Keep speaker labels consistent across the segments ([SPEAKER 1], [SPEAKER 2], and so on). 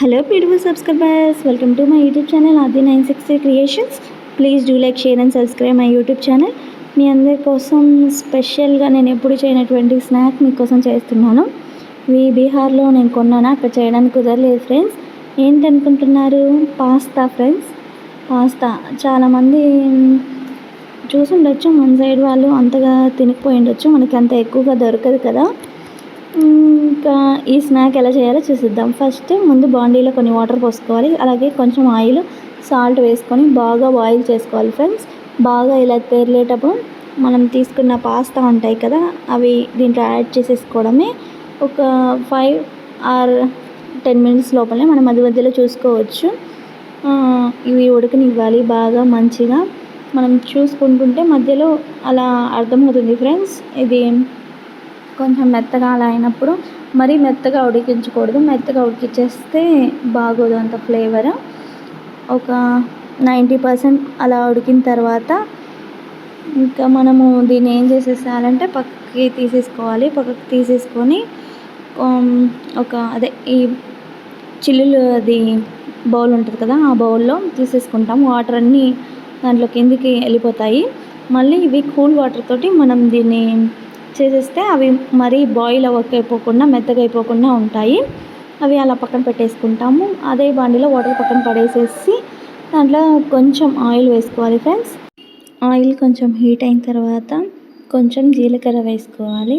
[SPEAKER 1] Hello beautiful subscribers, welcome to my YouTube channel Adi960 Creations. Please do like, share and subscribe my YouTube channel. మీ అందరి కోసం స్పెషల్గా నేను ఎప్పుడు చేయనటువంటి snack మీకోసం చేస్తున్నాను. ఇవి బీహార్లో నేను కొన్నాను, అక్కడ చేయడానికి కుదరలేదు ఫ్రెండ్స్. ఏంటనుకుంటున్నారు? Pasta friends. పాస్తా చాలామంది చూసుండొచ్చు, మన సైడ్ వాళ్ళు అంతగా తినకపోయి ఉండొచ్చు, మనకి అంత ఎక్కువగా దొరకదు కదా. ఇంకా ఈ స్నాక్ ఎలా చేయాలో చూసిద్దాం. ఫస్ట్ ముందు బాండీలో కొన్ని వాటర్ పోసుకోవాలి, అలాగే కొంచెం ఆయిల్, సాల్ట్ వేసుకొని బాగా బాయిల్ చేసుకోవాలి ఫ్రెండ్స్. బాగా ఇలా తెరలేటప్పుడు మనం తీసుకున్న పాస్తా ఉంటాయి కదా, అవి దీంట్లో యాడ్ చేసేసుకోవడమే. ఒక 5 or 10 minutes లోపలే మనం మధ్య మధ్యలో చూసుకోవచ్చు. ఇవి ఉడకనివ్వాలి బాగా మంచిగా. మనం చూసుకుంటుంటే మధ్యలో అలా అర్థమవుతుంది ఫ్రెండ్స్. ఇది కొంచెం మెత్తగా అలా అయినప్పుడు మరీ మెత్తగా ఉడికించకూడదు, మెత్తగా ఉడికించేస్తే బాగోదు అంత ఫ్లేవర్. ఒక 90% అలా ఉడికిన తర్వాత ఇంకా మనము దీన్ని ఏం చేసేసాలంటే పక్కకి తీసేసుకోవాలి. పక్కకి తీసేసుకొని ఈ చిల్లులు అది బౌల్ ఉంటుంది కదా, ఆ బౌల్లో తీసేసుకుంటాం. వాటర్ అన్నీ దాంట్లో కిందికి వెళ్ళిపోతాయి. మళ్ళీ ఇవి కూల్ వాటర్ తోటి మనం దీన్ని చేసేస్తే అవి మరీ బాయిల్ అవ్వకపోకుండా మెత్తగా అయిపోకుండా ఉంటాయి. అవి అలా పక్కన పెట్టేసుకుంటాము. అదే బాండీలో వాటర్ పక్కన పడేసేసి దాంట్లో కొంచెం ఆయిల్ వేసుకోవాలి ఫ్రెండ్స్. ఆయిల్ కొంచెం హీట్ అయిన తర్వాత కొంచెం జీలకర్ర వేసుకోవాలి.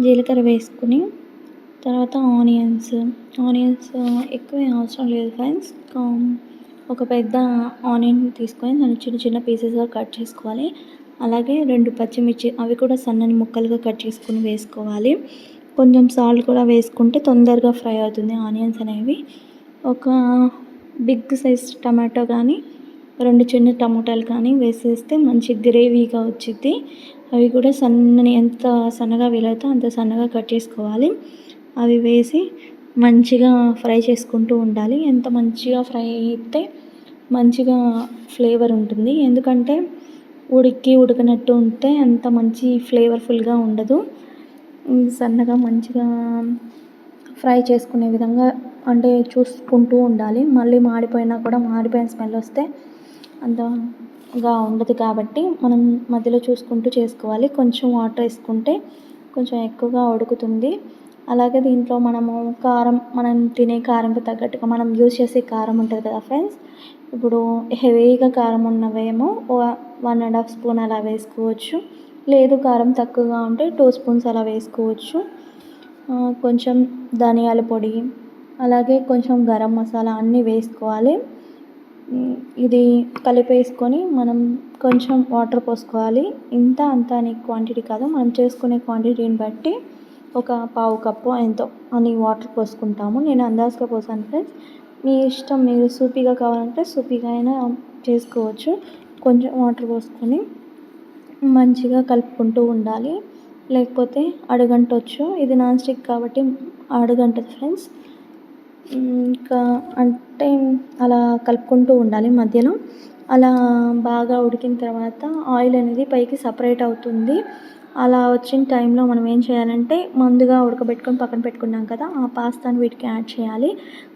[SPEAKER 1] జీలకర్ర వేసుకుని తర్వాత ఆనియన్స్ ఎక్కువ అవసరం లేదు ఫ్రెండ్స్. ఒక పెద్ద ఆనియన్ తీసుకొని దాన్ని చిన్న చిన్న పీసెస్గా కట్ చేసుకోవాలి. అలాగే 2 పచ్చిమిర్చి, అవి కూడా సన్నని ముక్కలుగా కట్ చేసుకుని వేసుకోవాలి. కొంచెం సాల్ట్ కూడా వేసుకుంటే తొందరగా ఫ్రై అవుతుంది ఆనియన్స్ అనేవి. ఒక బిగ్ సైజ్ టమాటో కానీ 2 చిన్న టమాటాలు కానీ వేసేస్తే మంచి గ్రేవీగా వచ్చింది. అవి కూడా ఎంత సన్నగా వీలైతే అంత సన్నగా కట్ చేసుకోవాలి. అవి వేసి మంచిగా ఫ్రై చేసుకుంటూ ఉండాలి. ఎంత మంచిగా ఫ్రై అయితే మంచిగా ఫ్లేవర్ ఉంటుంది. ఎందుకంటే ఉడకనట్టు ఉంటే అంత మంచి ఫ్లేవర్ఫుల్గా ఉండదు. సన్నగా మంచిగా ఫ్రై చేసుకునే విధంగా అంటే చూసుకుంటూ ఉండాలి. మళ్ళీ మాడిపోయినా కూడా మాడిపోయిన స్మెల్ వస్తే అంతగా ఉండదు కాబట్టి మనం మధ్యలో చూసుకుంటూ చేసుకోవాలి. కొంచెం వాటర్ వేసుకుంటే కొంచెం ఎక్కువగా ఉడుకుతుంది. అలాగే దీంట్లో మనము కారం, మనం తినే కారంకి తగ్గట్టుగా మనం యూజ్ చేసే కారం ఉంటుంది కదా ఫ్రెండ్స్. ఇప్పుడు హెవీగా కారం ఉన్నవేమో 1.5 స్పూన్ అలా వేసుకోవచ్చు. లేదు కారం తక్కువగా ఉంటే 2 స్పూన్స్ అలా వేసుకోవచ్చు. కొంచెం ధనియాల పొడి, అలాగే కొంచెం గరం మసాలా అన్నీ వేసుకోవాలి. ఇది కలిపేసుకొని మనం కొంచెం వాటర్ పోసుకోవాలి. అంత అని క్వాంటిటీ కాదు, మనం చేసుకునే క్వాంటిటీని బట్టి ఒక 1/2 కప్పు ఎంతో అని వాటర్ పోసుకుంటాము. నేను అందాజుగా పోసాను ఫ్రెండ్స్. మీ ఇష్టం, మీరు సూపీగా కావాలంటే సూపీగా అయినా చేసుకోవచ్చు. కొంచెం వాటర్ పోసుకొని మంచిగా కలుపుకుంటూ ఉండాలి, లేకపోతే అడుగంటొచ్చు. ఇది నాన్ స్టిక్ కాబట్టి అడుగంటదు ఫ్రెండ్స్. ఇంకా అంటే అలా కలుపుకుంటూ ఉండాలి మధ్యలో. అలా బాగా ఉడికిన తర్వాత ఆయిల్ అనేది పైకి సపరేట్ అవుతుంది. అలా వచ్చిన టైంలో మనం ఏం చేయాలంటే ముందుగా ఉడకబెట్టుకొని పక్కన పెట్టుకున్నాం కదా, ఆ పాస్తాను వీటికి యాడ్ చేయాలి.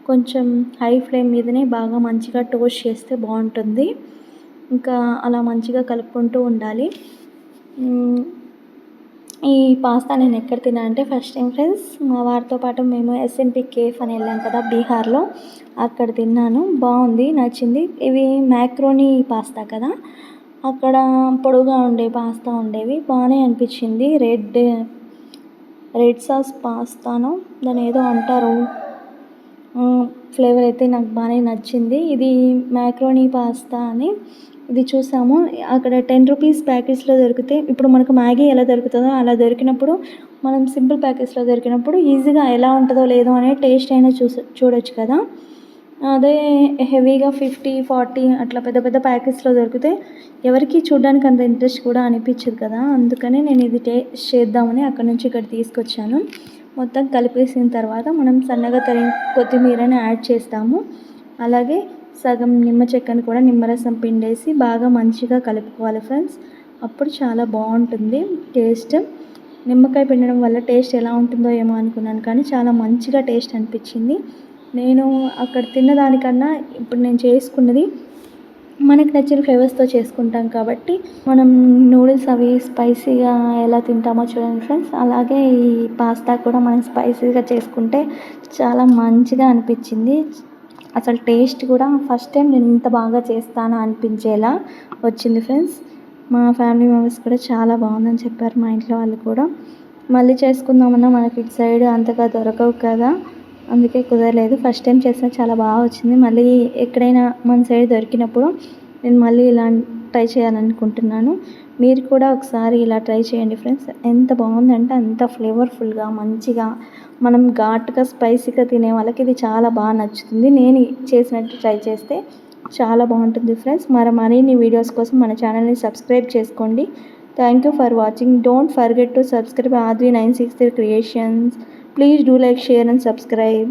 [SPEAKER 1] కొంచెం హై ఫ్లేమ్ మీదనే బాగా మంచిగా టోస్ట్ చేస్తే బాగుంటుంది. ఇంకా అలా మంచిగా కలుపుకుంటూ ఉండాలి. ఈ పాస్తా నేను ఎక్కడ తిన్నాను అంటే ఫస్ట్ టైం ఫ్రెండ్స్, మా వారితో పాటు మేము ఎస్ఎన్పి కేఫ్ అని వెళ్ళాం కదా బీహార్లో, అక్కడ తిన్నాను. బాగుంది, నచ్చింది. ఇవి మ్యాక్రోనీ పాస్తా కదా, అక్కడ పొడుగా ఉండే పాస్తా ఉండేవి, బాగానే అనిపించింది. రెడ్ సాస్ పాస్తానో దాని ఏదో అంటారు, ఫ్లేవర్ అయితే నాకు బాగానే నచ్చింది. ఇది మ్యాక్రోనీ పాస్తా అని ఇది చూసాము. అక్కడ 10 రూపీస్ ప్యాకెట్స్లో దొరికితే, ఇప్పుడు మనకు మ్యాగీ ఎలా దొరుకుతుందో అలా దొరికినప్పుడు, మనం సింపుల్ ప్యాకెట్స్లో దొరికినప్పుడు ఈజీగా ఎలా ఉంటుందో లేదో అనే టేస్ట్ అయినా చూడొచ్చు కదా. అదే హెవీగా 50, 40 అట్లా పెద్ద పెద్ద ప్యాకెట్స్లో దొరికితే ఎవరికి చూడడానికి అంత ఇంట్రెస్ట్ కూడా అనిపించదు కదా. అందుకని నేను ఇది టేస్ట్ చేద్దామని అక్కడి నుంచి ఇక్కడ తీసుకొచ్చాను. మొత్తం కలిపేసిన తర్వాత మనం సన్నగా తరిగిన కొత్తిమీరని యాడ్ చేస్తాము. అలాగే సగం నిమ్మ చెక్కని కూడా నిమ్మరసం పిండేసి బాగా మంచిగా కలుపుకోవాలి ఫ్రెండ్స్. అప్పుడు చాలా బాగుంటుంది టేస్ట్. నిమ్మకాయ పిండడం వల్ల టేస్ట్ ఎలా ఉంటుందో ఏమో అనుకున్నాను, కానీ చాలా మంచిగా టేస్ట్ అనిపించింది. నేను అక్కడ తిన్నదానికన్నా ఇప్పుడు నేను చేసుకున్నది మనకు నచ్చిన ఫ్లేవర్స్తో చేసుకుంటాం కాబట్టి మనం నూడిల్స్ అవి స్పైసీగా ఎలా తింటామో చూడండి ఫ్రెండ్స్, అలాగే ఈ పాస్తా కూడా మనం స్పైసీగా చేసుకుంటే చాలా మంచిగా అనిపించింది. అసలు టేస్ట్ కూడా ఫస్ట్ టైం నేను ఇంత బాగా చేస్తాను అనిపించేలా వచ్చింది ఫ్రెండ్స్. మా ఫ్యామిలీ మెంబర్స్ కూడా చాలా బాగుందని చెప్పారు, మా ఇంట్లో వాళ్ళు కూడా. మళ్ళీ చేసుకుందామన్నా మనకి ఇటు సైడ్ అంతగా దొరకవు కదా, అందుకే కుదరలేదు. ఫస్ట్ టైం చేసినా చాలా బాగా వచ్చింది. మళ్ళీ ఎక్కడైనా మన సైడ్ దొరికినప్పుడు నేను మళ్ళీ ఇలా ట్రై చేయాలనుకుంటున్నాను. మీరు కూడా ఒకసారి ఇలా ట్రై చేయండి ఫ్రెండ్స్. ఎంత బాగుందంటే అంత ఫ్లేవర్ఫుల్గా మంచిగా, మనం ఘాటుగా స్పైసీగా తినే వాళ్ళకి ఇది చాలా బాగా నచ్చుతుంది. నేను చేసినట్టు ట్రై చేస్తే చాలా బాగుంటుంది ఫ్రెండ్స్. మరిన్ని వీడియోస్ కోసం మన ఛానల్ని సబ్స్క్రైబ్ చేసుకోండి. Thank you for watching. Don't forget to subscribe R3963 Creations. Please do like, share and subscribe.